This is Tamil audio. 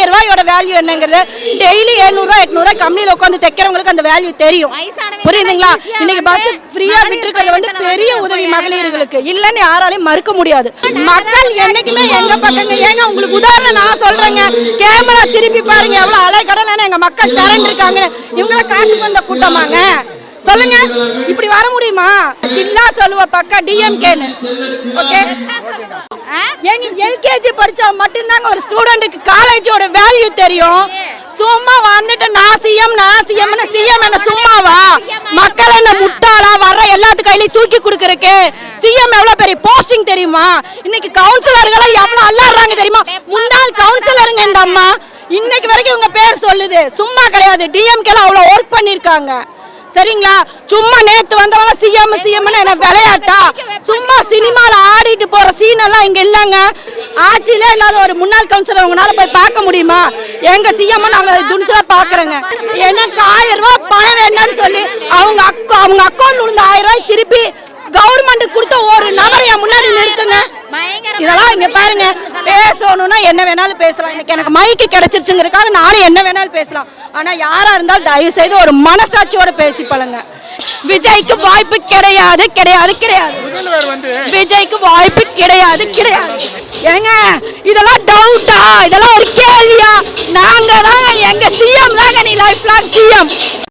ரூபாயோட வேல்யூ என்னங்கிறது டெய்லி 700 800 கம்பெனியில் உட்காந்து தைக்கிறவங்களுக்கு அந்த வேல்யூ தெரியும். புரியுதுங்களா? இன்னைக்கு பஸ் ஃப்ரீயா விட்டுருக்கிறது வந்து பெரிய உதவி மகளிர்களுக்கு இல்லைன்னு யாராலையும் மறுக்க முடியாது. மக்கள் என்னைக்குமே எங்க பக்கங்க. ஏங்க உங்களுக்கு உதாரணம் நான் சொல்றேங்க, கேமரா திருப்பி பாருங்க எவ்வளவு அலைக்கடலான எங்க மக்கள் திரண்டு இருக்காங்கன்னு. இவங்கள காசுக்கு வந்த கூட்டமாங்க சொல்லுங்க, இப்படி வர முடியுமா? இல்லா சொல்லுவ பக்கா டிஎம்கேன்னு. ஓகே, எங்க எல்கேஜி படிச்சா மட்டும்தாங்க ஒரு ஸ்டூடெண்ட்டுக்கு காலேஜோட வேல்யூ தெரியும். சும்மா வந்துட்டு நான் சிஎம் சிஎம் என்ன சும்மாவா? மக்கள் என்ன முட்டாளா? வர்ற எல்லாத்து கையிலையும் தூக்கி கொடுக்கறக்கு சிஎம் எவ்வளவு பெரிய போஸ்டிங் தெரியுமா? இன்னைக்கு கவுன்சிலர்களை எவ்வளவு அல்லாடுறாங்க தெரியுமா? முன்னாள் கவுன்சிலருங்க இந்த அம்மா. இன்னைக்கு வரைக்கும் இவங்க பேர் சொல்லுது, சும்மா கிடையாது. டிஎம்கேல அவ்வளவு ஒர்க் பண்ணிருக்காங்க. சரிங்களா? சும்மா நேத்து வந்தவங்க சிஎம் என்ன விளையாட்டா? சும்மா சினிமால ஆடிட்டு போற சீன் எல்லாம் இங்க இல்லங்க. ஆட்சியில இல்லாத ஒரு முன்னாள் கவுன்சிலர் உங்களால போய் பார்க்க முடியுமா? எங்க சிஎம் நாங்க துணிச்சலா பாக்குறோங்க. எனக்கு 1000 ரூபாய் பணம் வேண்டாம்னு சொல்லி அவங்க அக்கௌண்ட்ல உள்ள 1000 ரூபாய் திருப்பி கவர்மெண்ட் கொடுத்த ஒரு நபரை முன்னாடி நிறுத்துங்க. இதெல்லாம் இங்க பாருங்க, பேசணும்னா என்ன வேணாலும் பேசலாம். இன்னைக்கு எனக்கு மைக்கு கிடைச்சிருச்சுங்கிறதுக்காக நானே என்ன வேணாலும் பேசலாம். ஆனா யாரா இருந்தாலும் தயவு செய்து ஒரு மனசாட்சியோட பேசி பழங்க. விஜய்க்கு வாய்ப்பு கிடையாது கிடையாது கிடையாது. விஜய்க்கு வாய்ப்பு கிடையாது கிடையாது. ஏங்க இதெல்லாம் டவுட்டா? இதெல்லாம் ஒரு கேள்வியா? நாங்க தாங்க, எங்க சிஎம் தாங்க நீ லைஃப் லாங் சிஎம்.